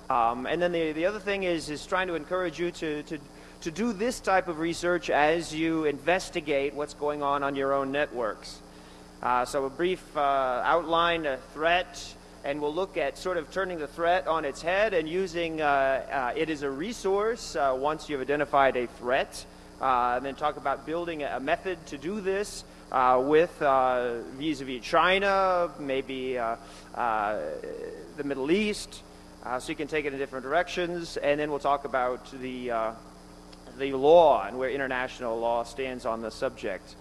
And then the other thing is trying to encourage you to do this type of research as you investigate what's going on your own networks. So a brief outline, a threat, and we'll look at sort of turning the threat on its head and using it as a resource once you've identified a threat. And then talk about building a method to do this with vis-a-vis China, maybe the Middle East, so you can take it in different directions. And then we'll talk about the law and where international law stands on the subject.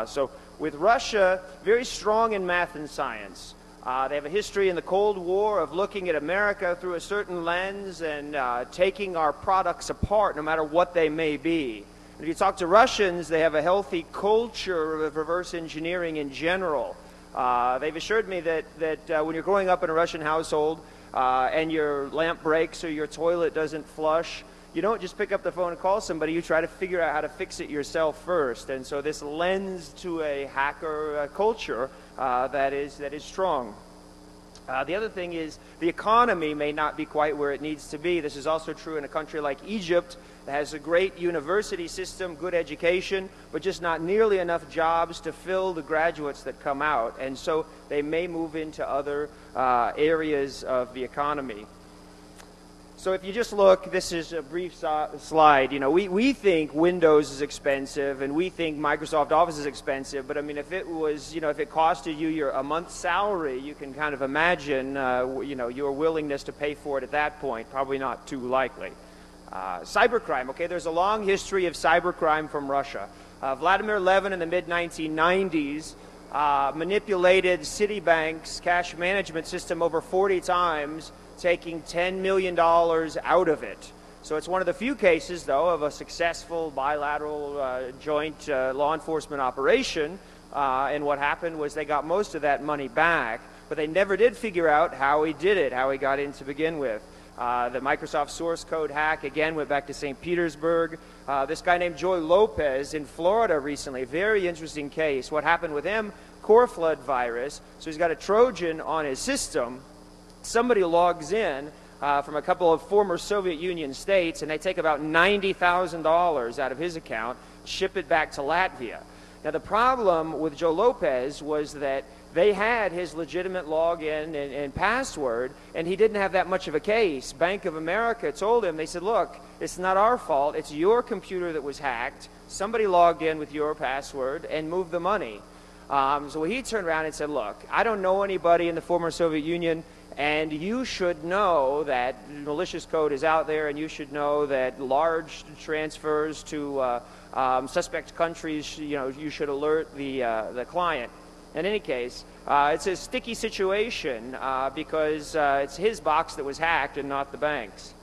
So with Russia, very strong in math and science. They have a history in the Cold War of looking at America through a certain lens and taking our products apart, no matter what they may be. And if you talk to Russians, they have a healthy culture of reverse engineering in general. They've assured me that when you're growing up in a Russian household and your lamp breaks or your toilet doesn't flush, you don't just pick up the phone and call somebody. You try to figure out how to fix it yourself first. And so this lends to a hacker culture that is strong. The other thing is the economy may not be quite where it needs to be. This is also true in a country like Egypt that has a great university system, good education, but just not nearly enough jobs to fill the graduates that come out. And so they may move into other areas of the economy. So if you just look, this is a brief slide. You know, we think Windows is expensive and we think Microsoft Office is expensive, but I mean, if it was, you know, if it costed you a month's salary, you can kind of imagine, you know, your willingness to pay for it at that point. Probably not too likely. Cybercrime, okay, there's a long history of cybercrime from Russia. Vladimir Levin in the mid-1990s manipulated Citibank's cash management system over 40 times, taking $10 million out of it. So it's one of the few cases, though, of a successful bilateral joint law enforcement operation. And what happened was they got most of that money back, but they never did figure out how he did it, how he got in to begin with. The Microsoft source code hack, again, went back to St. Petersburg. This guy named Joy Lopez in Florida recently, very interesting case. What happened with him? Core flood virus. So he's got a Trojan on his system. Somebody logs in from a couple of former Soviet Union states, and they take about $90,000 out of his account, ship it back to Latvia. Now, the problem with Joe Lopez was that they had his legitimate login and password, and he didn't have that much of a case. Bank of America told him, they said, look, it's not our fault. It's your computer that was hacked. Somebody logged in with your password and moved the money. So he turned around and said, look, I don't know anybody in the former Soviet Union, and you should know that malicious code is out there, and you should know that large transfers to suspect countries, you know, you should alert the client. In any case, it's a sticky situation because it's his box that was hacked and not the bank's.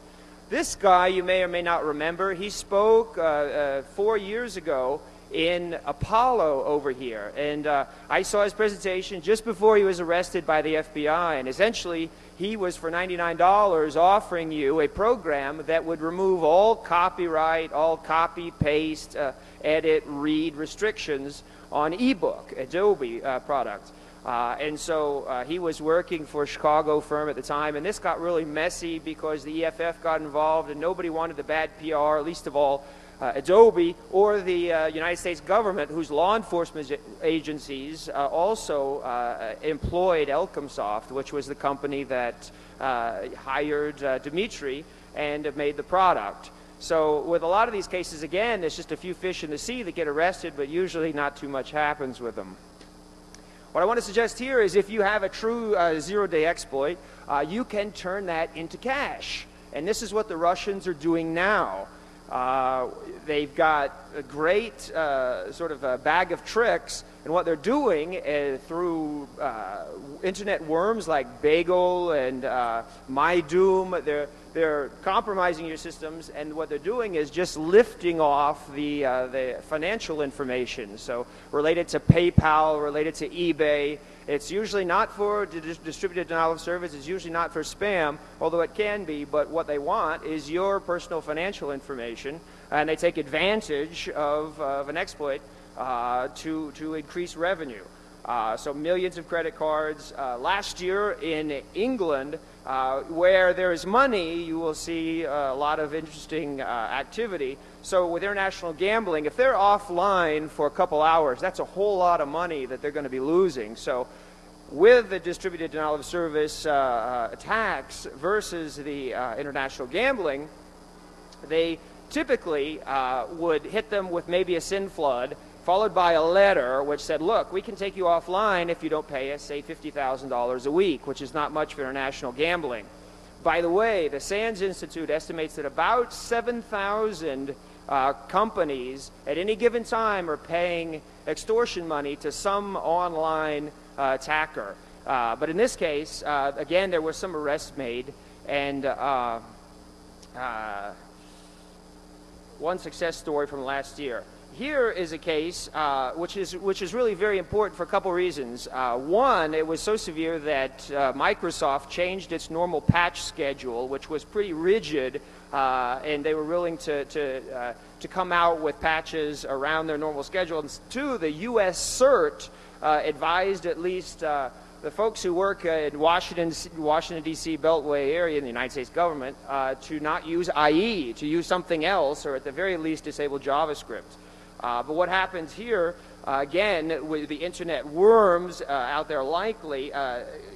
This guy, you may or may not remember, he spoke 4 years ago in Apollo over here, and I saw his presentation just before he was arrested by the FBI, and essentially he was for $99 offering you a program that would remove all copyright, all copy, paste, edit, read restrictions on ebook, Adobe products. And so he was working for a Chicago firm at the time, and this got really messy because the EFF got involved and nobody wanted the bad PR, least of all Adobe or the United States government, whose law enforcement agencies also employed Elcomsoft, which was the company that hired Dmitry and made the product. So with a lot of these cases, again, there's just a few fish in the sea that get arrested, but usually not too much happens with them. What I want to suggest here is if you have a true zero-day exploit, you can turn that into cash. And this is what the Russians are doing now. They've got a great sort of a bag of tricks, and what they're doing through internet worms like Bagel and MyDoom, they're compromising your systems, and what they're doing is just lifting off the financial information. So related to PayPal, related to eBay. It's usually not for distributed denial of service. It's usually not for spam, although it can be. But what they want is your personal financial information, and they take advantage of an exploit to increase revenue. So millions of credit cards. Last year in England, Where there is money, you will see a lot of interesting activity. So with international gambling, if they're offline for a couple hours, that's a whole lot of money that they're going to be losing. So with the distributed denial of service attacks versus the international gambling, they typically would hit them with maybe a SYN flood, followed by a letter which said, look, we can take you offline if you don't pay us, say, $50,000 a week, which is not much for international gambling. By the way, the SANS Institute estimates that about 7,000 companies at any given time are paying extortion money to some online attacker. But in this case, again, there were some arrests made, and one success story from last year. Here is a case which is really very important for a couple reasons. One, it was so severe that Microsoft changed its normal patch schedule, which was pretty rigid, and they were willing to come out with patches around their normal schedule. And two, the U.S. CERT advised at least the folks who work in Washington, D.C. Beltway area in the United States government to not use IE, to use something else, or at the very least disable JavaScript. But what happens here, again, with the internet worms out there likely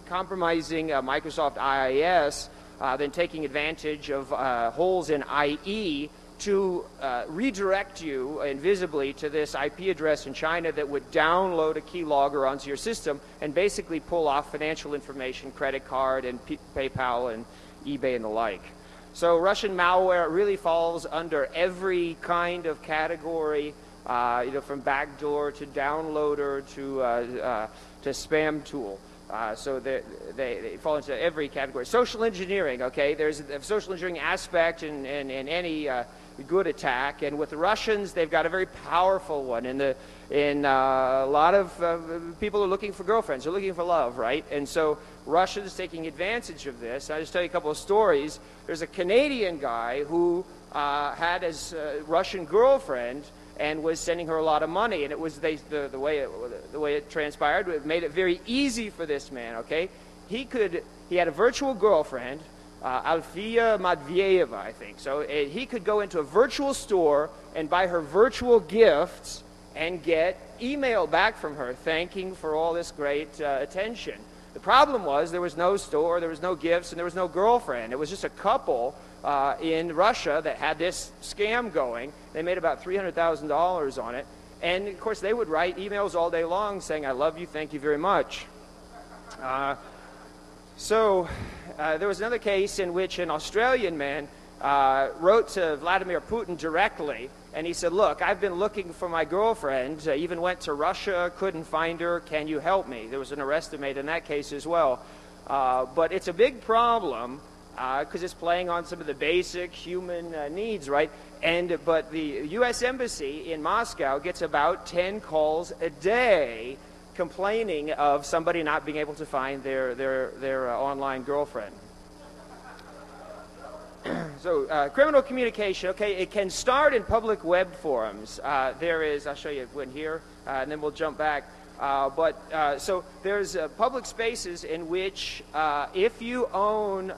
compromising Microsoft IIS, then taking advantage of holes in IE to redirect you invisibly to this IP address in China that would download a keylogger onto your system and basically pull off financial information, credit card and PayPal and eBay and the like. So Russian malware really falls under every kind of category, from backdoor to downloader to spam tool. So they fall into every category. Social engineering, okay, there's a social engineering aspect in any good attack, and with the Russians, they've got a very powerful one. A lot of people are looking for girlfriends, they're looking for love, right? And so Russia's taking advantage of this. I'll just tell you a couple of stories. There's a Canadian guy who had his Russian girlfriend and was sending her a lot of money, and it was the way it transpired. It made it very easy for this man. Okay, he had a virtual girlfriend, Alfia Matvieva, I think. So he could go into a virtual store and buy her virtual gifts and get email back from her thanking for all this great attention. The problem was there was no store, there was no gifts, and there was no girlfriend. It was just a couple in Russia that had this scam going. They made about $300,000 on it. And, of course, they would write emails all day long saying, I love you, thank you very much. There was another case in which an Australian man wrote to Vladimir Putin directly, and he said, look, I've been looking for my girlfriend, even went to Russia, couldn't find her, can you help me? There was an arrest made in that case as well. But it's a big problem because it's playing on some of the basic human needs, right? But the U.S. Embassy in Moscow gets about 10 calls a day complaining of somebody not being able to find their online girlfriend. So criminal communication, okay, it can start in public web forums. There is, I'll show you one here, and then we'll jump back. So there's public spaces in which if you own,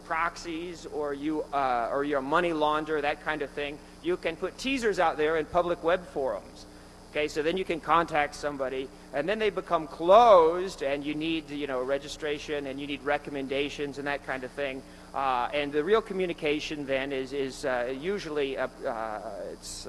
proxies or you're a money launderer, that kind of thing, you can put teasers out there in public web forums. Okay, so then you can contact somebody, and then they become closed, and you need, registration, and you need recommendations and that kind of thing. And the real communication then is usually it's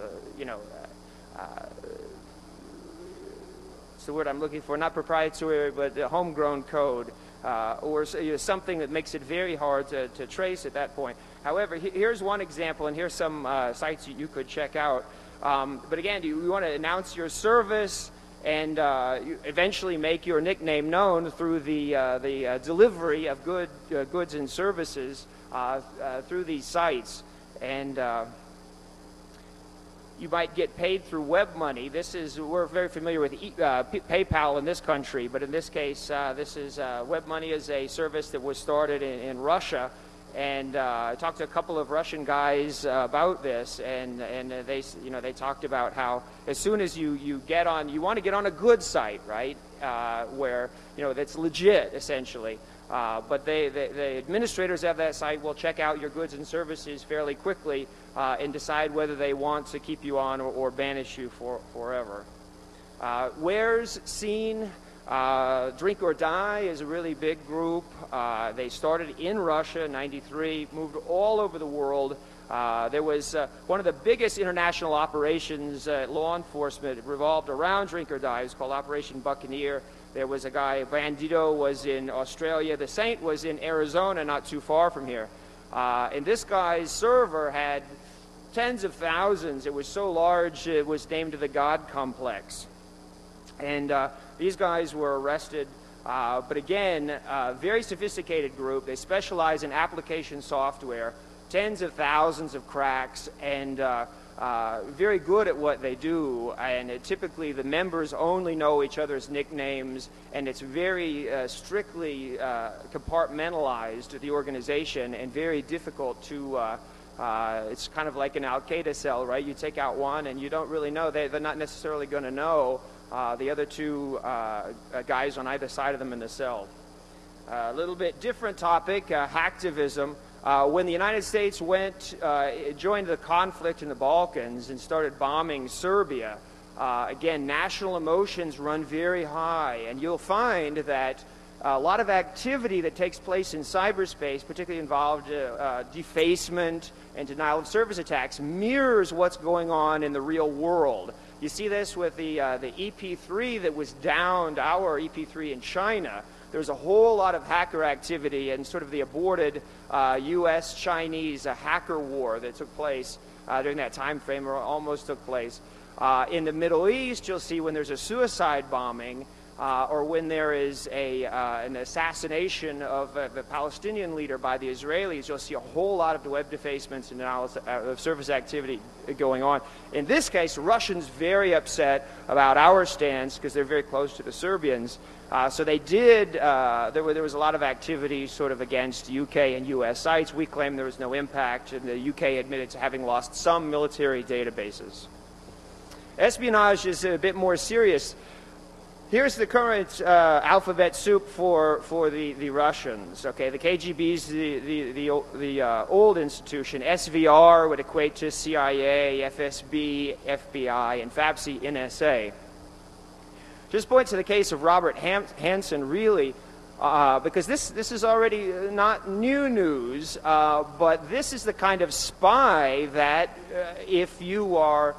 the word I'm looking for, not proprietary, but homegrown code, or something that makes it very hard to trace at that point. However, here's one example, and here's some sites you could check out. But again, you want to announce your service and you eventually make your nickname known through the delivery of goods and services through these sites. And you might get paid through web money. We're very familiar with PayPal in this country, but in this case, web money is a service that was started in Russia. And I talked to a couple of Russian guys about this, and they talked about how as soon as you want to get on a good site, right, where that's legit essentially. But the administrators of that site will check out your goods and services fairly quickly and decide whether they want to keep you on or banish you forever. Where's seen? Drink or Die is a really big group. They started in Russia in '93, moved all over the world. There was one of the biggest international operations, law enforcement, revolved around Drink or Die. It was called Operation Buccaneer. There was a guy, Bandito was in Australia. The Saint was in Arizona, not too far from here. And this guy's server had tens of thousands. It was so large, it was named the God Complex. And these guys were arrested. But again, very sophisticated group. They specialize in application software, tens of thousands of cracks, and very good at what they do. And typically the members only know each other's nicknames, and it's very strictly compartmentalized, the organization, and very difficult to it's kind of like an Al-Qaeda cell, right? You take out one and you don't really know. They're not necessarily going to know the other two guys on either side of them in the cell. A little bit different topic, hacktivism. When the United States joined the conflict in the Balkans and started bombing Serbia, again, national emotions run very high, and you'll find that a lot of activity that takes place in cyberspace, particularly involved defacement and denial of service attacks, mirrors what's going on in the real world. You see this with the EP3 that was downed, our EP3 in China. There's a whole lot of hacker activity and sort of the aborted U.S.-Chinese hacker war that took place during that time frame, or almost took place. In the Middle East, you'll see when there's a suicide bombing or when there is an assassination of a Palestinian leader by the Israelis, you'll see a whole lot of web defacements and analysis of service activity going on. In this case, Russians very upset about our stance because they're very close to the Serbians. So they did, there was a lot of activity sort of against UK and US sites. We claim there was no impact, and the UK admitted to having lost some military databases. Espionage is a bit more serious. Here's the current alphabet soup for the Russians. Okay, the KGB's the old institution. SVR would equate to CIA, FSB, FBI, and FAPSI, NSA. Just point to the case of Robert Hansen, really, because this is already not new news, but this is the kind of spy that if you are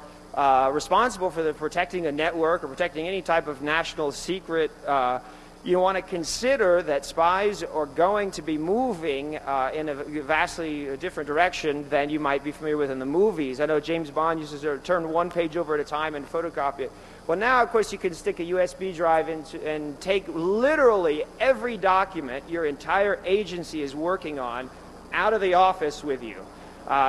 responsible for protecting a network or protecting any type of national secret, you want to consider that spies are going to be moving in a vastly different direction than you might be familiar with in the movies. I know James Bond uses to turn one page over at a time and photocopy it. Well, now, of course, you can stick a USB drive and take literally every document your entire agency is working on out of the office with you.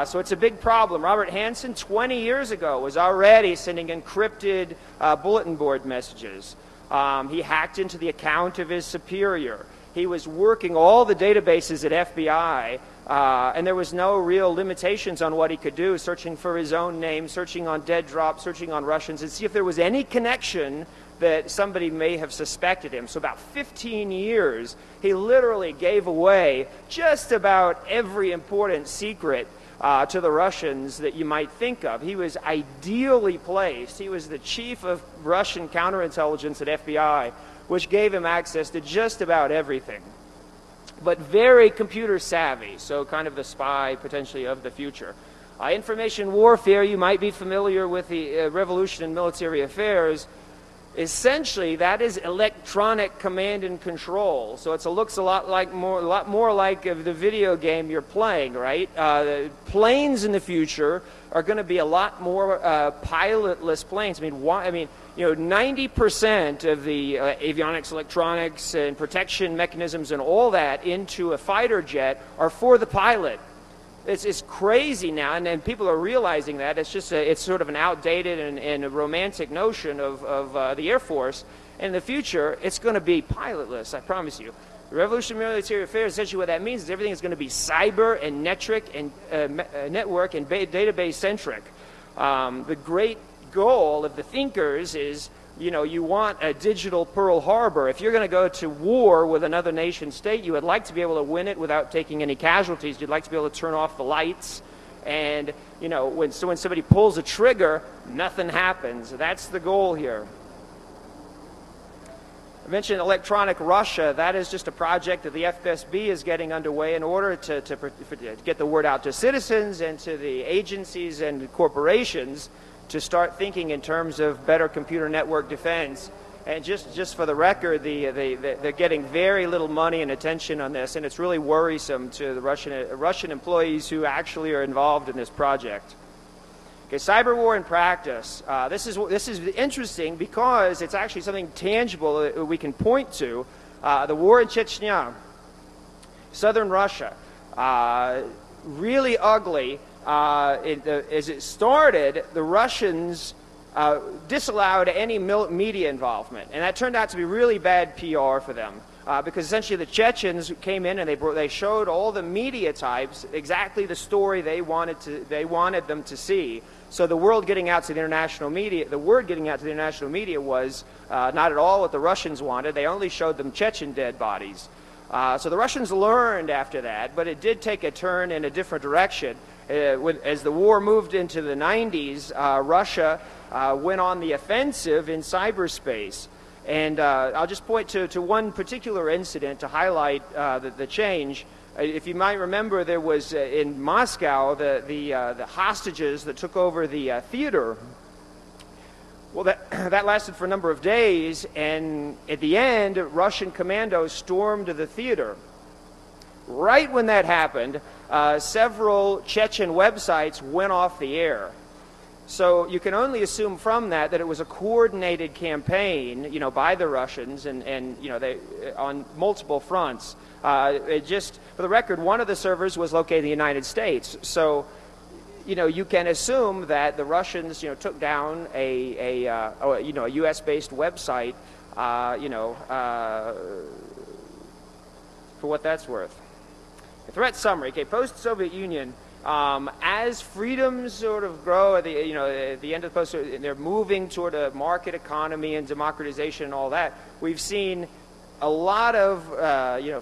So it's a big problem. Robert Hansen, 20 years ago, was already sending encrypted bulletin board messages. He hacked into the account of his superior. He was working all the databases at FBI, and there was no real limitations on what he could do, searching for his own name, searching on dead drop, searching on Russians, and see if there was any connection that somebody may have suspected him. So about 15 years, he literally gave away just about every important secret to the Russians that you might think of. He was ideally placed. He was the chief of Russian counterintelligence at FBI, which gave him access to just about everything. But very computer savvy, so kind of the spy potentially of the future. Information warfare, you might be familiar with the revolution in military affairs. Essentially, that is electronic command and control. So it looks a lot more like the video game you're playing, right? The planes in the future are going to be a lot more pilotless planes. I mean, 90% of the avionics, electronics, and protection mechanisms and all that into a fighter jet are for the pilot. It's crazy now, and people are realizing that. It's sort of an outdated and a romantic notion of the Air Force. And in the future, it's going to be pilotless, I promise you. The revolution in military affairs, essentially what that means is everything is going to be cyber and network and database centric. The great goal of the thinkers is, you know, you want a digital Pearl Harbor. If you're going to go to war with another nation state, you would like to be able to win it without taking any casualties. You'd like to be able to turn off the lights. And, you know, when somebody pulls a trigger, nothing happens. That's the goal here. I mentioned Electronic Russia. That is just a project that the FSB is getting underway in order to get the word out to citizens and to the agencies and corporations to start thinking in terms of better computer network defense. And just for the record, they're getting very little money and attention on this, and it's really worrisome to the Russian employees who actually are involved in this project. Okay, cyber war in practice. This is interesting because it's actually something tangible that we can point to. The war in Chechnya, southern Russia, really ugly. As it started, the Russians disallowed any media involvement, and that turned out to be really bad PR for them. Because essentially the Chechens came in and they showed all the media types exactly the story they wanted them to see. So the word getting out to the international media was not at all what the Russians wanted. They only showed them Chechen dead bodies. So the Russians learned after that, but it did take a turn in a different direction. As the war moved into the 90s, Russia went on the offensive in cyberspace. And I'll just point to one particular incident to highlight the change. If you might remember, there was in Moscow the hostages that took over the theater. Well, that lasted for a number of days, and at the end, Russian commandos stormed the theater. Right when that happened, several Chechen websites went off the air. So you can only assume from that it was a coordinated campaign, you know, by the Russians and you know, they on multiple fronts. Just for the record, one of the servers was located in the United States. So, you know, you can assume that the Russians, you know, took down a U.S.-based website, for what that's worth. A threat summary. Okay, post-Soviet Union. As freedoms sort of grow at the end of the post, they're moving toward a market economy and democratization and all that. We've seen a lot of,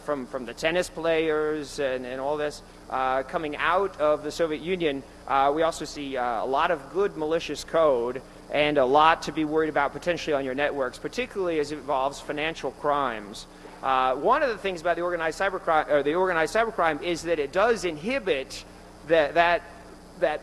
from the tennis players and all this coming out of the Soviet Union. We also see a lot of good malicious code and a lot to be worried about potentially on your networks, particularly as it involves financial crimes. One of the things about the organized cybercrime is that it does inhibit that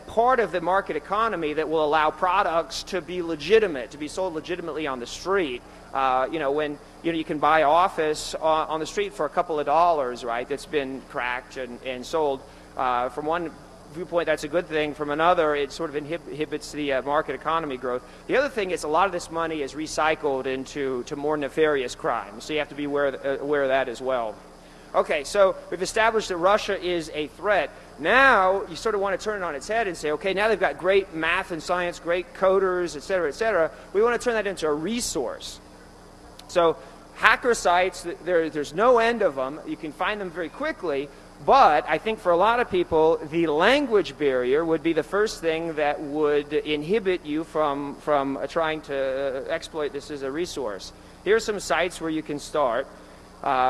part of the market economy that will allow products to be legitimate, to be sold legitimately on the street. When you can buy Office on the street for a couple of dollars, right? That's been cracked and sold. From one viewpoint, that's a good thing. From another, it sort of inhibits the market economy growth. The other thing is a lot of this money is recycled into more nefarious crimes, so you have to be aware of that as well. Okay, so we've established that Russia is a threat. Now you sort of want to turn it on its head and say, okay, now they've got great math and science, great coders, et cetera, et cetera. We want to turn that into a resource. So hacker sites, there's no end of them. You can find them very quickly. But I think for a lot of people, the language barrier would be the first thing that would inhibit you from trying to exploit this as a resource. Here's some sites where you can start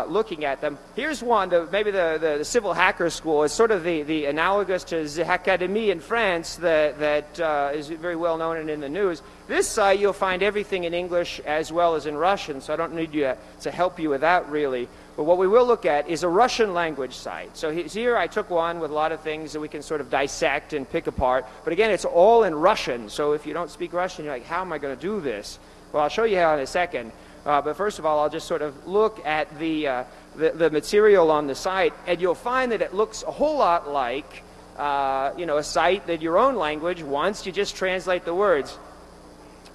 looking at them. Here's one, maybe the Civil Hacker School is sort of the analogous to the Académie in France that is very well known and in the news. This site, you'll find everything in English as well as in Russian, so I don't need you to help you with that really. But what we will look at is a Russian language site. So here I took one with a lot of things that we can sort of dissect and pick apart. But again, it's all in Russian. So if you don't speak Russian, you're like, how am I going to do this? Well, I'll show you how in a second. But first of all, I'll just sort of look at the material on the site, and you'll find that it looks a whole lot like a site that your own language wants. You just translate the words.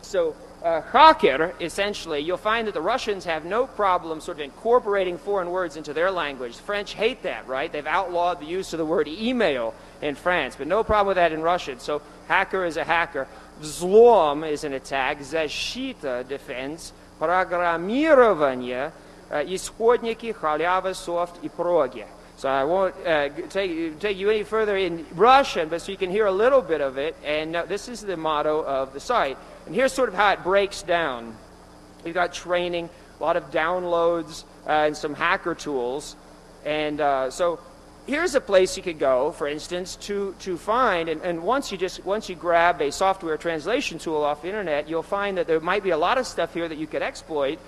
So hacker, essentially, you'll find that the Russians have no problem sort of incorporating foreign words into their language. The French hate that, right? They've outlawed the use of the word email in France, but no problem with that in Russian. So hacker is a hacker. Взлом is an attack. Защита, defense. Программирование, исходники, халява, soft, и проги. So I won't take you any further in Russian, but so you can hear a little bit of it. And this is the motto of the site. And here's sort of how it breaks down. You've got training, a lot of downloads, and some hacker tools. And so here's a place you could go, for instance, to find, and once you grab a software translation tool off the internet, you'll find that there might be a lot of stuff here that you could exploit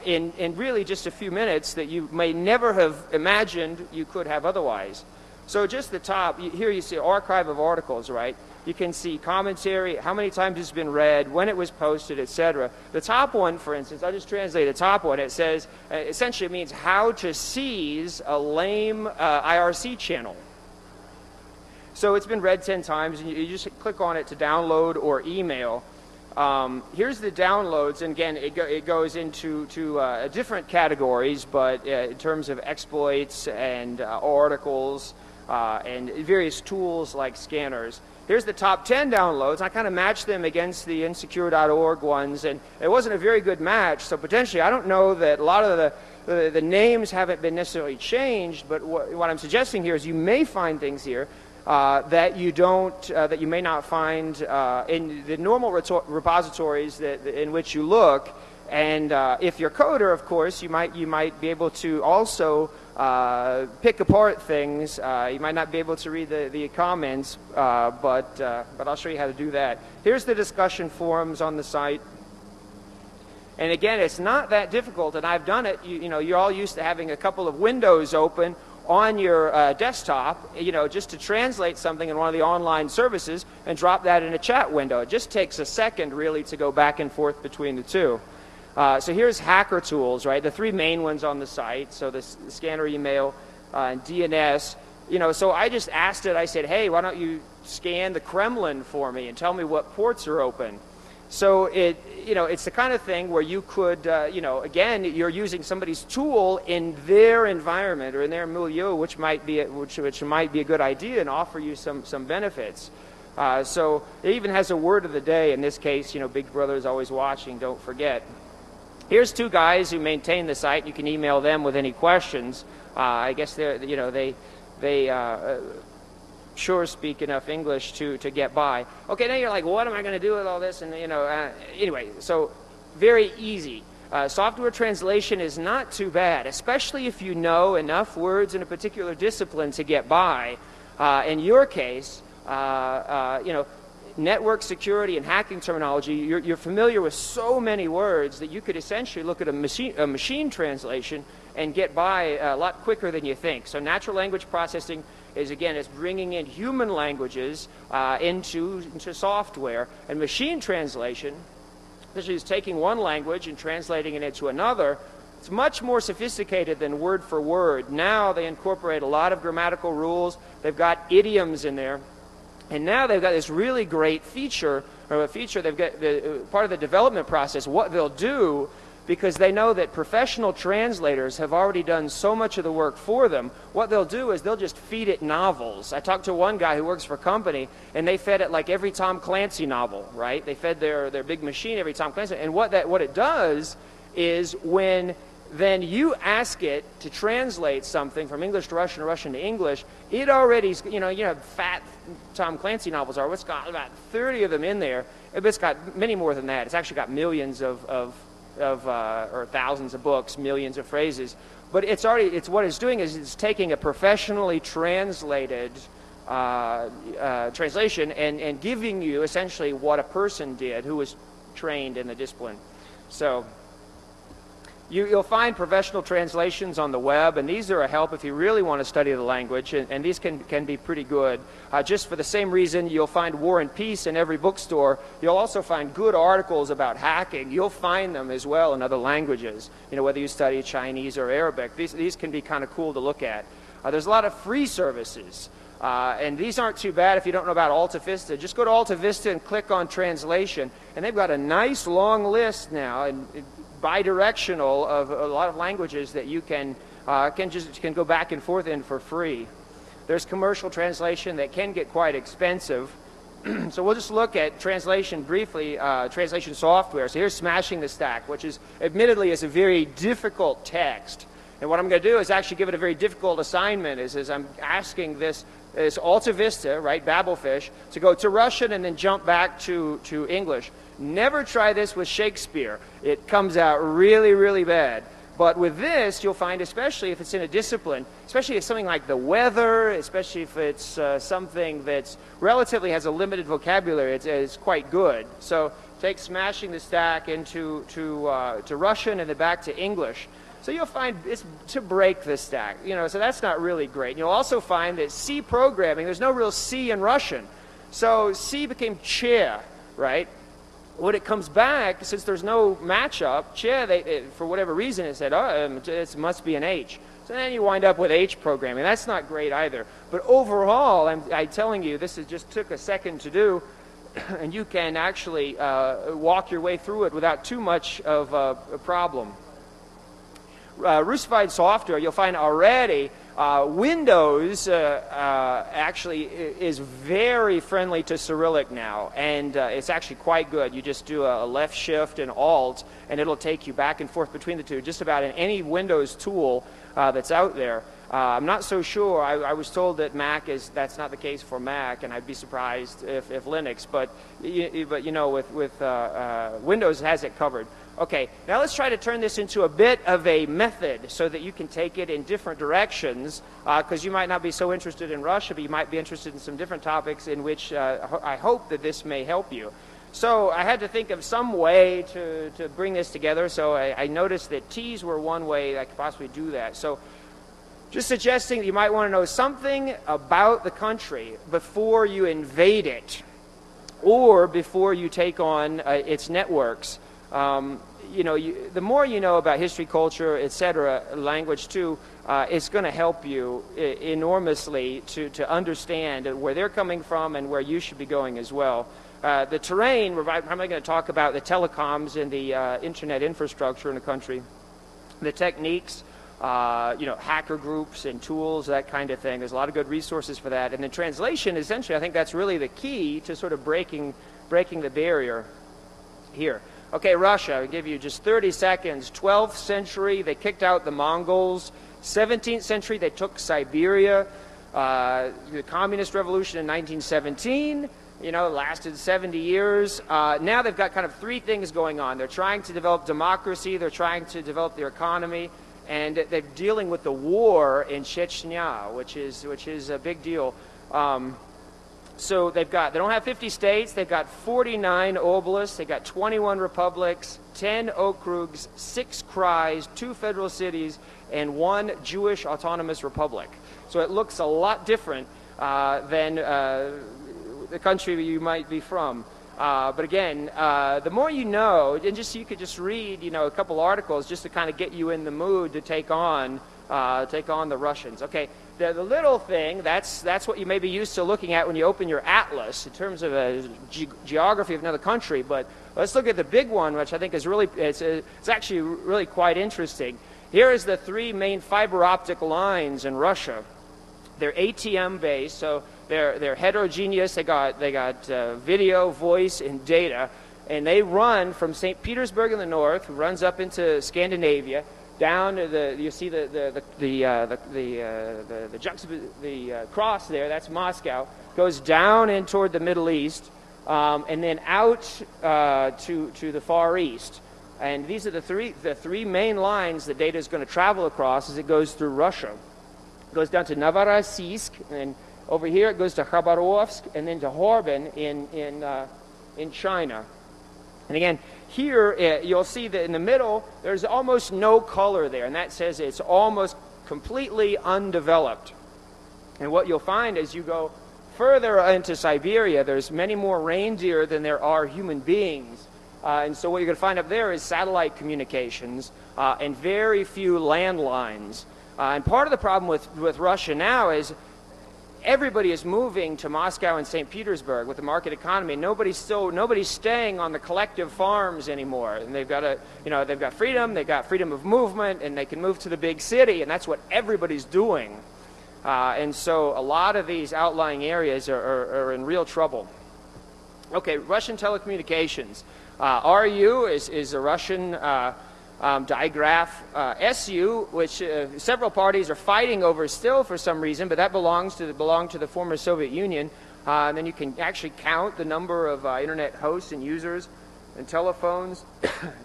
in really just a few minutes that you may never have imagined you could have otherwise. So just the top, here you see archive of articles, right? You can see commentary, how many times it's been read, when it was posted, etc. The top one, for instance, I'll just translate the top one. It says, essentially it means how to seize a lame IRC channel. So it's been read 10 times, and you just click on it to download or email. Here's the downloads, and again, it goes into different categories, but in terms of exploits and articles and various tools like scanners. Here's the top 10 downloads. I kind of matched them against the insecure.org ones, and it wasn't a very good match, so potentially I don't know that a lot of the names haven't been necessarily changed, but what I'm suggesting here is you may find things here that you may not find in the normal repositories in which you look. And if you're a coder, of course, you might be able to also pick apart things. You might not be able to read the comments, but I'll show you how to do that. Here's the discussion forums on the site. And again, it's not that difficult, and I've done it. You're all used to having a couple of windows open on your desktop, just to translate something in one of the online services and drop that in a chat window. It just takes a second, really, to go back and forth between the two. So here's hacker tools, right? The three main ones on the site. So the scanner email and DNS. So I just asked it. I said, hey, why don't you scan the Kremlin for me and tell me what ports are open? So it's the kind of thing where you could, again, you're using somebody's tool in their environment or in their milieu, which might be a good idea and offer you some benefits. So it even has a word of the day. In this case, Big Brother is always watching. Don't forget. Here's two guys who maintain the site. You can email them with any questions. I guess they sure speak enough English to get by. Okay, now you're like, what am I going to do with all this? And anyway, so very easy. Software translation is not too bad, especially if you know enough words in a particular discipline to get by. In your case, network security and hacking terminology, you're familiar with so many words that you could essentially look at a machine translation and get by a lot quicker than you think. So natural language processing is bringing in human languages into software, and machine translation, which is taking one language and translating it into another. It's much more sophisticated than word for word. Now they incorporate a lot of grammatical rules. They've got idioms in there. And now they've got this really great feature, they've got part of the development process, what they'll do, because they know that professional translators have already done so much of the work for them. What they'll do is they'll just feed it novels. I talked to one guy who works for a company, and they fed it like every Tom Clancy novel, right? They fed their big machine every Tom Clancy. And what it does is when then you ask it to translate something from English to Russian or Russian to English, it already, fat Tom Clancy novels are. It's got about 30 of them in there. It's got many more than that. It's actually got millions or thousands of books, millions of phrases. But what it's doing is it's taking a professionally translated translation and giving you essentially what a person did who was trained in the discipline. So you'll find professional translations on the web, and these are a help if you really want to study the language, and these can be pretty good. Just for the same reason you'll find War and Peace in every bookstore, you'll also find good articles about hacking. You'll find them as well in other languages, whether you study Chinese or Arabic. These can be kind of cool to look at. There's a lot of free services, and these aren't too bad if you don't know about AltaVista. Just go to AltaVista and click on translation, and they've got a nice long list now, and bi-directional of a lot of languages that you can go back and forth in for free. There's commercial translation that can get quite expensive. So we'll just look at translation briefly, translation software. So here's Smashing the Stack, which is admittedly is a very difficult text. And what I'm going to do is actually give it a very difficult assignment. Is I'm asking this It's Alta Vista, right, Babelfish, to go to Russian and then jump back to English. Never try this with Shakespeare. It comes out really, really bad. But with this, you'll find, especially if it's in a discipline, especially if something like the weather, especially if it's something that's relatively has a limited vocabulary, it's quite good. So take smashing the stack into to Russian and then back to English. So you'll find it's to break the stack, so that's not really great. And you'll also find that C programming, there's no real C in Russian. So C became che, right? When it comes back, since there's no matchup, che, for whatever reason, it said, it must be an H. So then you wind up with H programming. That's not great either. But overall, I'm telling you, this just took a second to do, and you can actually walk your way through it without too much of a problem. Russified Software, you'll find already Windows actually is very friendly to Cyrillic now, and it's actually quite good. You just do a left shift and alt, and it'll take you back and forth between the two, just about in any Windows tool that's out there. I'm not so sure. I was told that that's not the case for Mac, and I'd be surprised if Linux, but with Windows has it covered. Okay, now let's try to turn this into a bit of a method so that you can take it in different directions, because you might not be so interested in Russia, but you might be interested in some different topics in which I hope that this may help you. So I had to think of some way to bring this together, so I noticed that T's were one way I could possibly do that. So just suggesting that you might want to know something about the country before you invade it, or before you take on its networks. The more you know about history, culture, etc., language too, it's going to help you enormously to understand where they're coming from and where you should be going as well. The terrain, we're probably going to talk about the telecoms and the internet infrastructure in the country. The techniques, hacker groups and tools, that kind of thing. There's a lot of good resources for that. And the translation, essentially, I think that's really the key to sort of breaking the barrier here. Okay, Russia, I'll give you just 30 seconds. 12th century, they kicked out the Mongols. 17th century, they took Siberia. The Communist Revolution in 1917, lasted 70 years. Now they've got kind of three things going on. They're trying to develop democracy, they're trying to develop their economy, and they're dealing with the war in Chechnya, which is a big deal. So they don't have 50 states, they've got 49 oblasts, they've got 21 republics, 10 okrugs, 6 krais, 2 federal cities, and 1 Jewish autonomous republic. So it looks a lot different than the country you might be from. But again, the more you know, and you could just read, a couple articles just to kind of get you in the mood to take on the Russians. Okay, the little thing, that's what you may be used to looking at when you open your atlas in terms of a geography of another country. But let's look at the big one, which I think is really, it's actually really quite interesting. Here is the 3 main fiber optic lines in Russia. They're ATM based, so they're heterogeneous. They got video, voice, and data, and they run from St. Petersburg in the north, runs up into Scandinavia, down to you see the cross there. That's Moscow. Goes down in toward the Middle East, and then out to the Far East. And these are the three main lines that data is going to travel across as it goes through Russia. It goes down to Novorossiysk, and over here it goes to Khabarovsk, and then to Harbin in China. And again, here you'll see that in the middle there's almost no color there, and that says it's almost completely undeveloped. And what you'll find as you go further into Siberia, there's many more reindeer than there are human beings. And so what you're going to find up there is satellite communications and very few landlines. And part of the problem with Russia now is everybody is moving to Moscow and St. Petersburg with the market economy. Nobody's staying on the collective farms anymore. And they've got freedom, they've got freedom of movement, and they can move to the big city, and that's what everybody's doing. And so a lot of these outlying areas are in real trouble. Okay, Russian telecommunications. RU is a Russian digraph SU, which several parties are fighting over still for some reason, but that belonged to the former Soviet Union. And then you can actually count the number of internet hosts and users and telephones.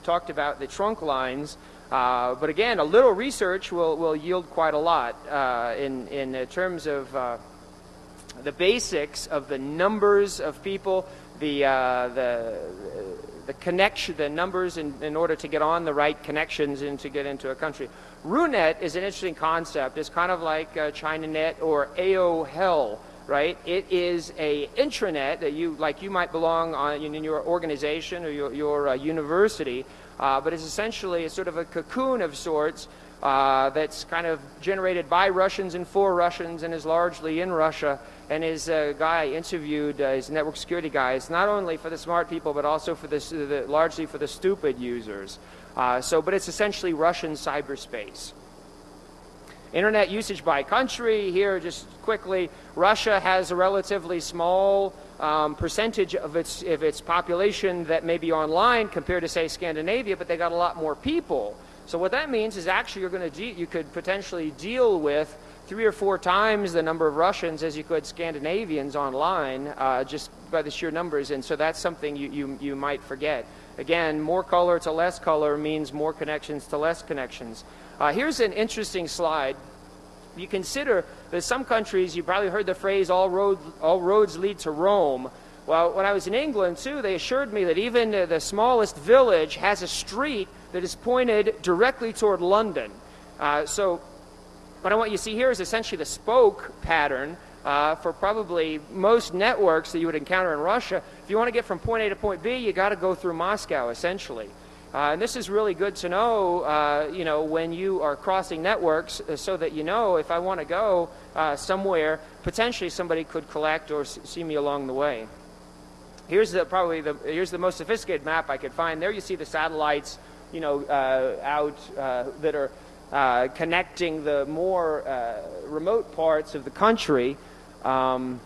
Talked about the trunk lines. But again, a little research will yield quite a lot in terms of the basics of the numbers of people, the connection, the numbers in order to get on the right connections and to get into a country. RuNet is an interesting concept. It's kind of like ChinaNet or AOL, right? It is a intranet that you might belong on in your organization or your university, but it's essentially a sort of a cocoon of sorts that's kind of generated by Russians and for Russians and is largely in Russia. And his guy interviewed, his network security guy, is not only for the smart people but also for largely for the stupid users. But it's essentially Russian cyberspace. Internet usage by country. Here, just quickly, Russia has a relatively small percentage of its population that may be online compared to, say, Scandinavia, but they got a lot more people. So what that means is actually you could potentially deal with 3 or 4 times the number of Russians as you could Scandinavians online, just by the sheer numbers. And so that's something you might forget. Again, more color to less color means more connections to less connections. Here's an interesting slide. You consider that some countries, you probably heard the phrase, all roads lead to Rome. Well, when I was in England, too, they assured me that even the smallest village has a street that is pointed directly toward London. So what I want you to see here is essentially the spoke pattern for probably most networks that you would encounter in Russia. If you want to get from point A to point B, you got to go through Moscow, essentially. And this is really good to know, when you are crossing networks, so that you know if I want to go somewhere, potentially somebody could collect or see me along the way. Here's here's the most sophisticated map I could find. There you see the satellites, out that are connecting the more remote parts of the country. I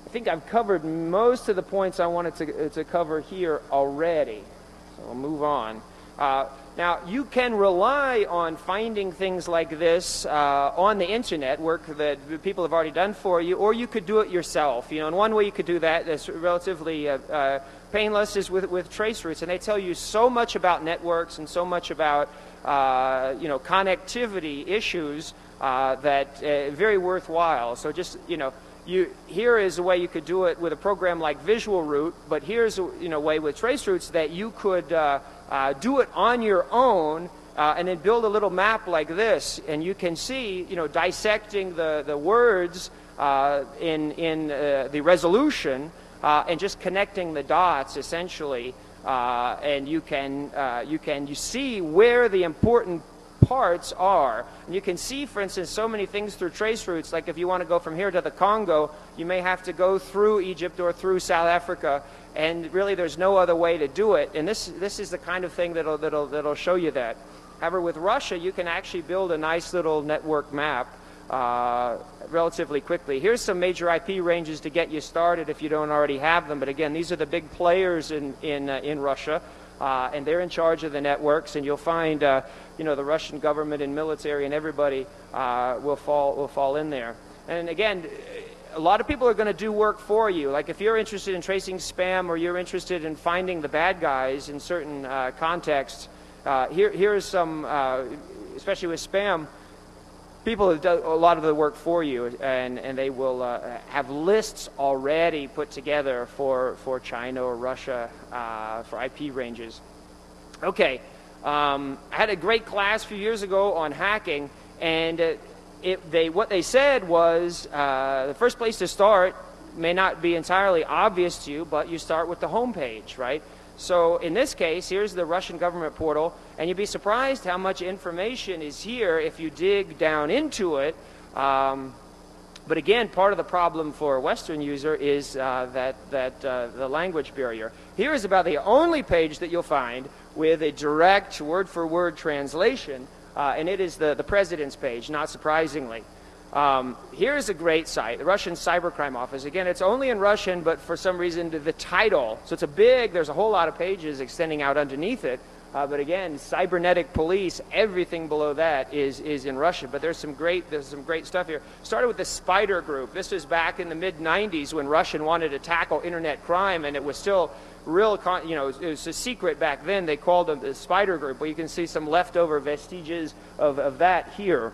think I've covered most of the points I wanted to cover here already. So we'll move on. Now, you can rely on finding things like this on the internet, work that people have already done for you, or you could do it yourself. And one way you could do that that's relatively painless is with traceroutes, and they tell you so much about networks and so much about connectivity issues that very worthwhile. So just here is a way you could do it with a program like Visual Route, but here's a way with traceroutes that you could do it on your own and then build a little map like this, and you can see dissecting the words in the resolution and just connecting the dots essentially, and you see where the important parts are. And you can see, for instance, so many things through traceroutes. Like if you want to go from here to the Congo, you may have to go through Egypt or through South Africa, and really there's no other way to do it. And this is the kind of thing that'll show you that. However, with Russia, you can actually build a nice little network map relatively quickly. Here's some major IP ranges to get you started if you don't already have them. But again, these are the big players in Russia. And they're in charge of the networks, and you'll find, the Russian government and military and everybody will fall in there. And again, a lot of people are going to do work for you. Like if you're interested in tracing spam, or you're interested in finding the bad guys in certain contexts, here's some, especially with spam, people have done a lot of the work for you, and they will have lists already put together for China or Russia for IP ranges. Okay, I had a great class a few years ago on hacking, and what they said was the first place to start may not be entirely obvious to you, but you start with the home page, right? So in this case, here's the Russian government portal, and you'd be surprised how much information is here if you dig down into it. But again, part of the problem for a Western user is the language barrier. Here is about the only page that you'll find with a direct word-for-word translation, and it is the president's page, not surprisingly. Here's a great site, the Russian Cybercrime Office. Again, it's only in Russian, but for some reason the title, so there's a whole lot of pages extending out underneath it, But again, cybernetic police, everything below that is in Russia. But there's some great stuff here. Started with the Spider Group. This was back in the mid-90s when Russia wanted to tackle internet crime, and it was still real, it was a secret back then. They called them the Spider Group. Well, you can see some leftover vestiges of that here.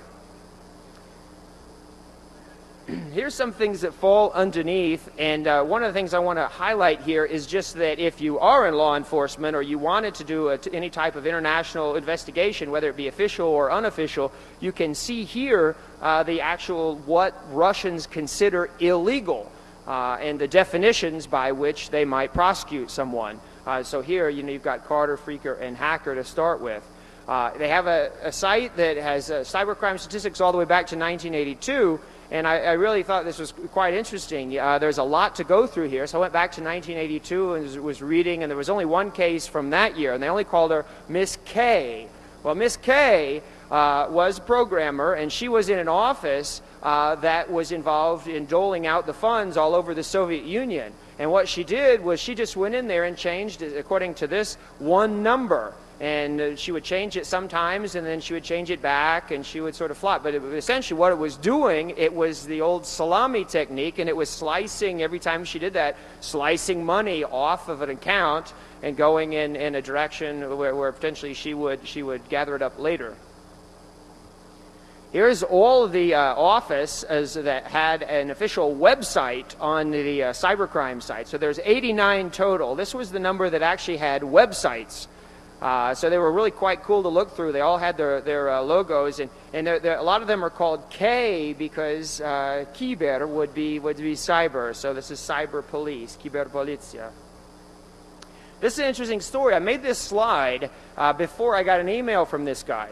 Here's some things that fall underneath, and one of the things I want to highlight here is just that if you are in law enforcement or you wanted to do any type of international investigation, whether it be official or unofficial, you can see here the actual what Russians consider illegal and the definitions by which they might prosecute someone. So here, you've got Carter, Freaker, and Hacker to start with. They have a site that has cybercrime statistics all the way back to 1982. And I really thought this was quite interesting. There's a lot to go through here. So I went back to 1982 and was reading, and there was only one case from that year, and they only called her Miss K. Well, Miss K was a programmer, and she was in an office that was involved in doling out the funds all over the Soviet Union. And what she did was she just went in there and changed, according to this, one number. And she would change it sometimes, and then she would change it back, and she would sort of flop. But essentially what it was doing, it was the old salami technique, and it was slicing, every time she did that, slicing money off of an account and going in a direction where potentially she would gather it up later. Here's all of the offices that had an official website on the cybercrime site. So there's 89 total. This was the number that actually had websites. So they were really quite cool to look through. They all had their logos, and a lot of them are called K because Kyber would be cyber. So this is cyber police, Kyberpolicja. This is an interesting story. I made this slide before I got an email from this guy.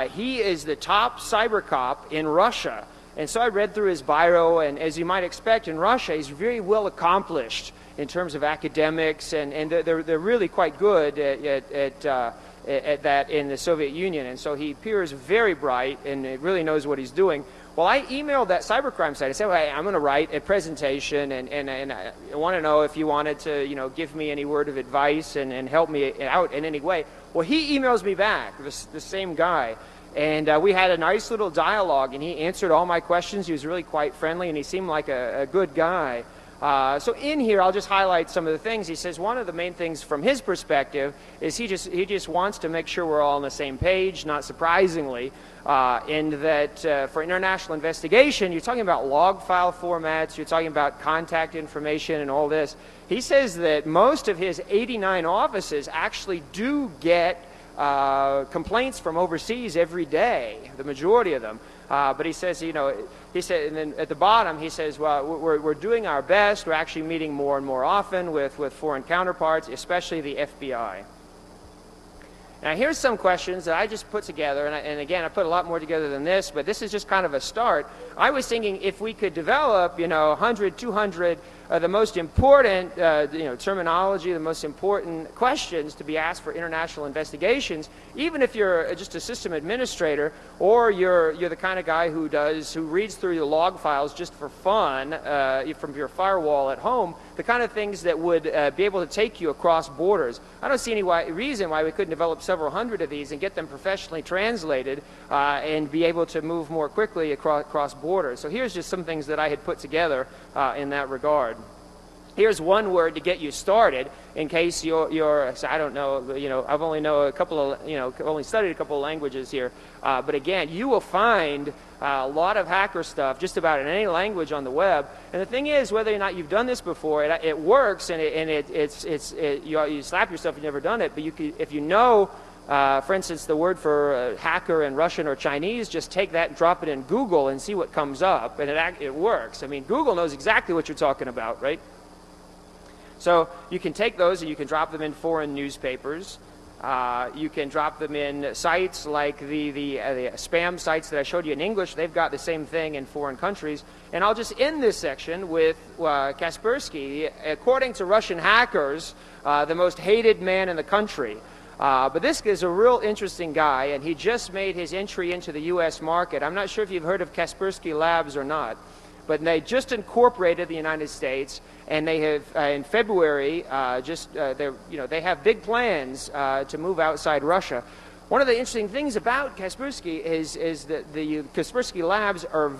He is the top cyber cop in Russia. And so I read through his bio, and as you might expect in Russia, he's very well accomplished in terms of academics, and they're really quite good at that in the Soviet Union. And so he appears very bright and really knows what he's doing. Well, I emailed that cybercrime site. I said, well, hey, I'm going to write a presentation, and I want to know if you wanted to, give me any word of advice and help me out in any way. Well, he emails me back, the same guy. And we had a nice little dialogue, and he answered all my questions. He was really quite friendly, and he seemed like a good guy. So in here, I'll just highlight some of the things. He says one of the main things from his perspective is he just wants to make sure we're all on the same page, not surprisingly, in that for international investigation, you're talking about log file formats, you're talking about contact information and all this. He says that most of his 89 offices actually do get complaints from overseas every day, the majority of them. But he says, he said, and then at the bottom he says, well, we're doing our best. We're actually meeting more and more often with foreign counterparts, especially the FBI. Now here's some questions that I just put together, and again, I put a lot more together than this, but this is just kind of a start. I was thinking if we could develop, 100, 200, the most important, terminology, the most important questions to be asked for international investigations, even if you're just a system administrator, or you're the kind of guy who reads through the log files just for fun from your firewall at home, the kind of things that would be able to take you across borders. I don't see any reason why we couldn't develop several hundred of these and get them professionally translated and be able to move more quickly across borders. So here's just some things that I had put together in that regard. Here's one word to get you started in case you're I don't know, I've only only studied a couple of languages here. But again, you will find a lot of hacker stuff just about in any language on the web. And the thing is, whether or not you've done this before, it works, and you slap yourself if you've never done it. But if you know, for instance, the word for hacker in Russian or Chinese, just take that and drop it in Google and see what comes up, and it works. I mean, Google knows exactly what you're talking about, right? So you can take those and you can drop them in foreign newspapers. You can drop them in sites like the spam sites that I showed you in English. They've got the same thing in foreign countries. And I'll just end this section with Kaspersky. According to Russian hackers, the most hated man in the country. But this is a real interesting guy, and he just made his entry into the U.S. market. I'm not sure if you've heard of Kaspersky Labs or not. but they just incorporated the United States, and they have in February they have big plans to move outside Russia. One of the interesting things about Kaspersky is that the Kaspersky Labs are,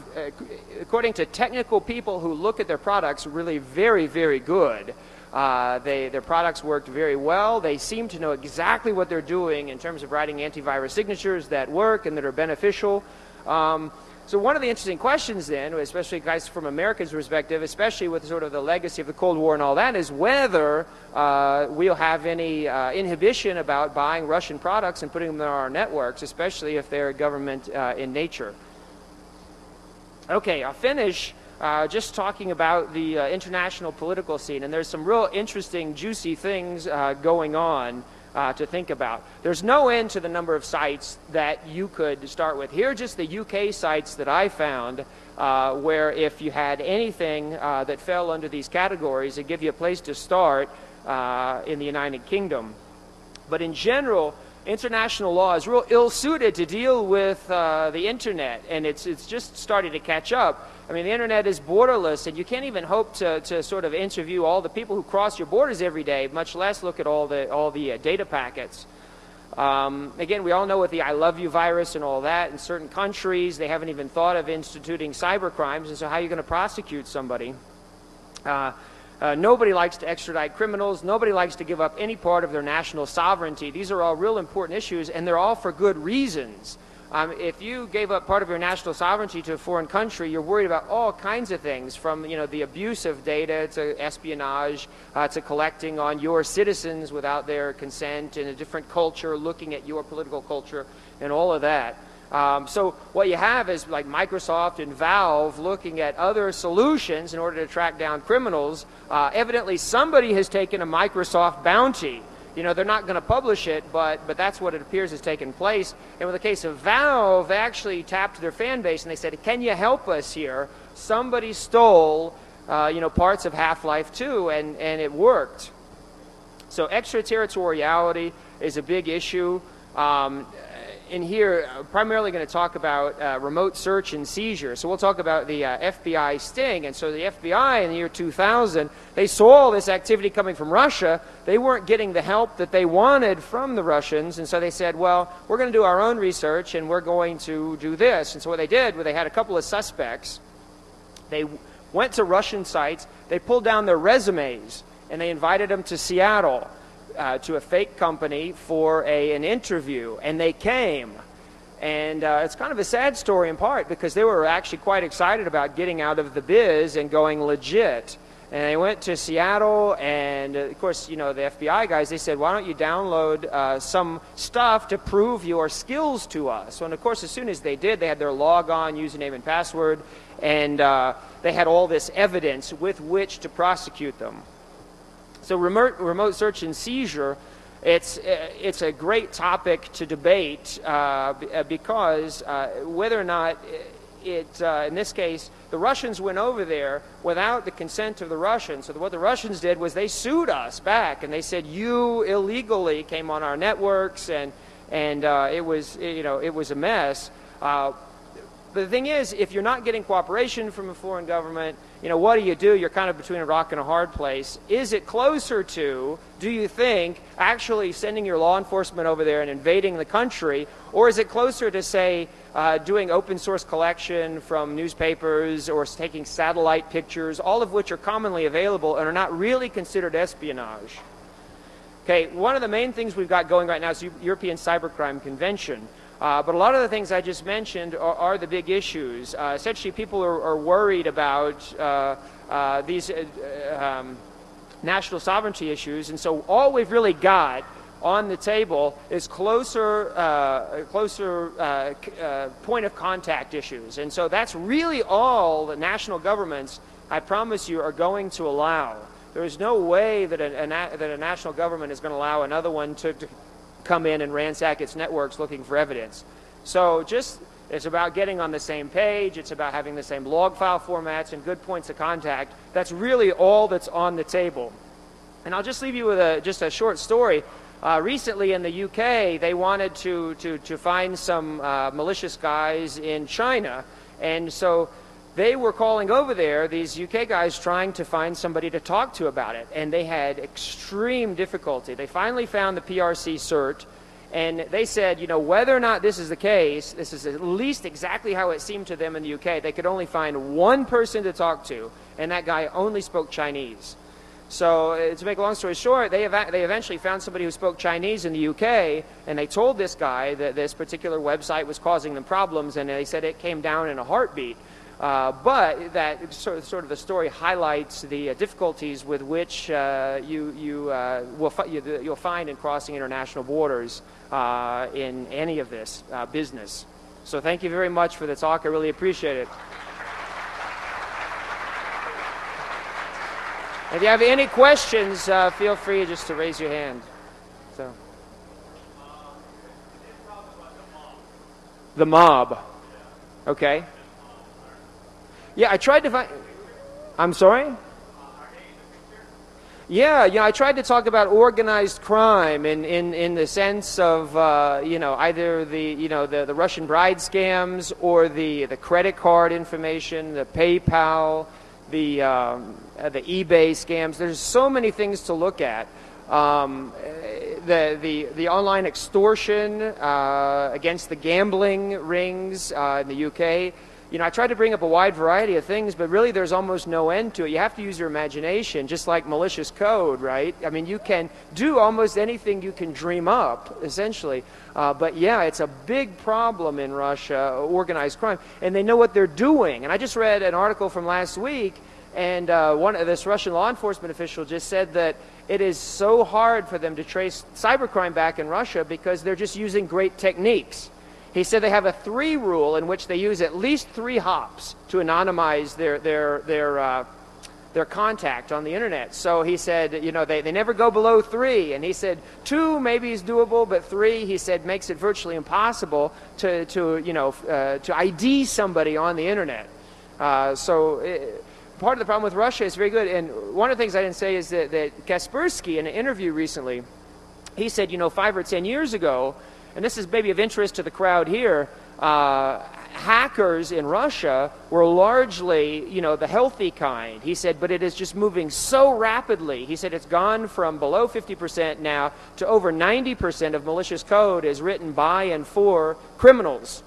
according to technical people who look at their products, really very, very good. Their products worked very well. They seem to know exactly what they're doing in terms of writing antivirus signatures that work and that are beneficial. So one of the interesting questions then, especially guys from Americans' perspective, especially with sort of the legacy of the Cold War and all that, is whether we'll have any inhibition about buying Russian products and putting them on our networks, especially if they're government in nature. Okay, I'll finish just talking about the international political scene, and there's some real interesting, juicy things going on to think about. There's no end to the number of sites that you could start with. Here are just the UK sites that I found where if you had anything that fell under these categories, it'd give you a place to start in the United Kingdom. But in general, international law is real ill-suited to deal with the internet, and it's just starting to catch up. I mean, the internet is borderless, and you can't even hope to sort of interview all the people who cross your borders every day, much less look at all the data packets. Again, we all know with the I love you virus and all that, in certain countries, they haven't even thought of instituting cybercrimes, and so how are you going to prosecute somebody? Nobody likes to extradite criminals. Nobody likes to give up any part of their national sovereignty. These are all real important issues, and they're all for good reasons. If you gave up part of your national sovereignty to a foreign country, you're worried about all kinds of things, from the abuse of data to espionage to collecting on your citizens without their consent in a different culture, looking at your political culture, and all of that. So what you have is like Microsoft and Valve looking at other solutions in order to track down criminals. Evidently, somebody has taken a Microsoft bounty. They're not going to publish it, but that's what it appears has taken place. And with the case of Valve, they actually tapped their fan base and they said, "Can you help us here? Somebody stole, parts of Half-Life 2, and it worked." So extraterritoriality is a big issue. In here, I'm primarily going to talk about remote search and seizure. So we'll talk about the FBI sting. And so the FBI in the year 2000, they saw all this activity coming from Russia. They weren't getting the help that they wanted from the Russians. And so they said, well, we're going to do our own research, and we're going to do this. And so what they did was they had a couple of suspects. They went to Russian sites. They pulled down their resumes, and they invited them to Seattle. To a fake company for an interview, and they came. And it's kind of a sad story in part because they were actually quite excited about getting out of the biz and going legit. And they went to Seattle, and of course, the FBI guys, they said, why don't you download some stuff to prove your skills to us? And of course, as soon as they did, they had their logon, username, and password, and they had all this evidence with which to prosecute them. So remote search and seizure, it's a great topic to debate because whether or not in this case, the Russians went over there without the consent of the Russians. So what the Russians did was they sued us back, and they said, you illegally came on our networks, and it was a mess. But the thing is, if you're not getting cooperation from a foreign government, what do? You're kind of between a rock and a hard place. Is it closer to, do you think, actually sending your law enforcement over there and invading the country? Or is it closer to, say, doing open source collection from newspapers or taking satellite pictures, all of which are commonly available and are not really considered espionage? Okay, one of the main things we've got going right now is the European Cybercrime Convention. But a lot of the things I just mentioned are the big issues. Essentially, people are worried about these national sovereignty issues, and so all we've really got on the table is closer point of contact issues. And so that's really all the national governments, I promise you, are going to allow. There is no way that a national government is going to allow another one to come in and ransack its networks looking for evidence. So it's about getting on the same page. It's about having the same log file formats and good points of contact. That's really all that's on the table. And I'll just leave you with just a short story. Recently in the UK, they wanted to find some malicious guys in China. And so they were calling over there, these UK guys, trying to find somebody to talk to about it, and they had extreme difficulty. They finally found the PRC cert, and they said, you know, whether or not this is the case, this is at least exactly how it seemed to them in the UK. They could only find one person to talk to, and that guy only spoke Chinese. So to make a long story short, they eventually found somebody who spoke Chinese in the UK, and they told this guy that this particular website was causing them problems, and they said it came down in a heartbeat. But that sort of the story highlights the difficulties with which you'll find in crossing international borders in any of this business. So thank you very much for the talk. I really appreciate it. If you have any questions, feel free just to raise your hand. So, the mob. Okay. Yeah, I tried to find... I'm sorry? Yeah, I tried to talk about organized crime in the sense of, either the Russian bride scams or the credit card information, the PayPal, the eBay scams. There's so many things to look at. The online extortion against the gambling rings in the UK. I tried to bring up a wide variety of things, but really there's almost no end to it. You have to use your imagination, just like malicious code, right? I mean, you can do almost anything you can dream up, essentially. But yeah, it's a big problem in Russia, organized crime, and they know what they're doing. And I just read an article from last week, and this Russian law enforcement official just said that it is so hard for them to trace cybercrime back in Russia because they're just using great techniques. He said they have a 3 rule in which they use at least 3 hops to anonymize their contact on the internet. So he said, they never go below 3. And he said 2 maybe is doable, but 3, he said, makes it virtually impossible to ID somebody on the internet. Part of the problem with Russia is very good. And one of the things I didn't say is that Kaspersky, in an interview recently, he said, 5 or 10 years ago, and this is maybe of interest to the crowd here, hackers in Russia were largely, the healthy kind. He said, but it is just moving so rapidly. He said it's gone from below 50% now to over 90% of malicious code is written by and for criminals.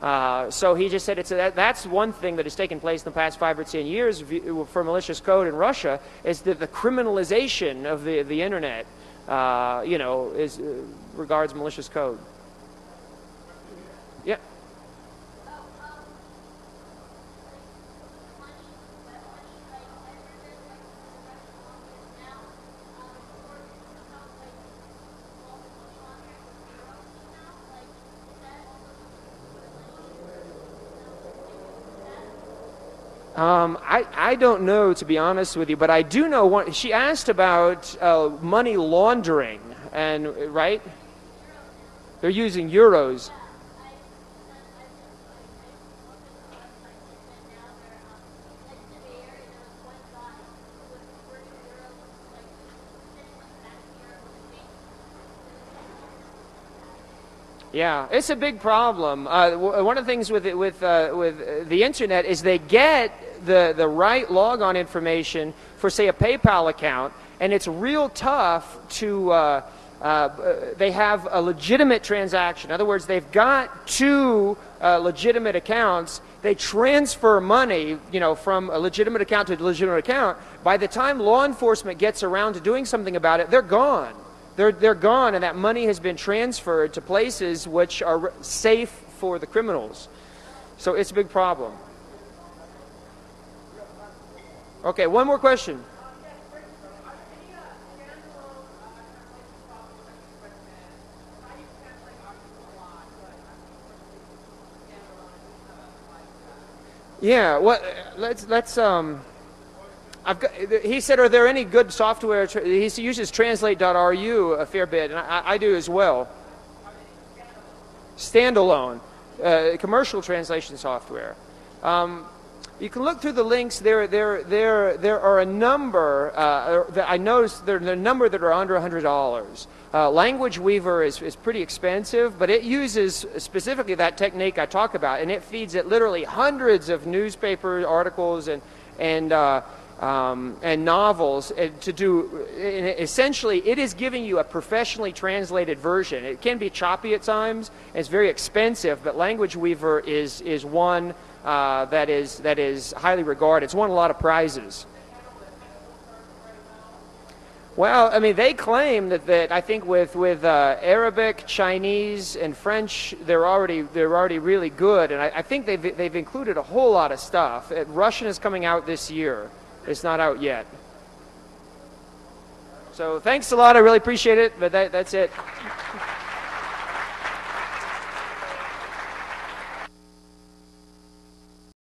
So he just said that's one thing that has taken place in the past 5 or 10 years for malicious code in Russia is that the criminalization of the internet, regards malicious code. Yeah. I don't know, to be honest with you, but I do know she asked about money laundering, and right? They're using euros. Yeah, it's a big problem. One of the things with the internet is they get the right logon information for, say, a PayPal account, and it's real tough to. They have a legitimate transaction. In other words, they've got 2 legitimate accounts. They transfer money, from a legitimate account to a legitimate account. By the time law enforcement gets around to doing something about it, they're gone. They're gone, and that money has been transferred to places which are safe for the criminals. So it's a big problem. Okay, one more question. Yeah, well, let's he said, are there any good software? He uses translate.ru a fair bit, and I do as well. Standalone, commercial translation software. You can look through the links. There are a number. I noticed there are a number that are under $100. Language Weaver is pretty expensive, but it uses specifically that technique I talk about, and it feeds it literally hundreds of newspaper articles and novels to do. Essentially, it is giving you a professionally translated version. It can be choppy at times. And it's very expensive, but Language Weaver is one that is highly regarded. It's won a lot of prizes. Well, I mean, they claim that I think with Arabic, Chinese, and French, they're already really good, and I think they've included a whole lot of stuff. Russian is coming out this year. It's not out yet. So thanks a lot. I really appreciate it. But that's it.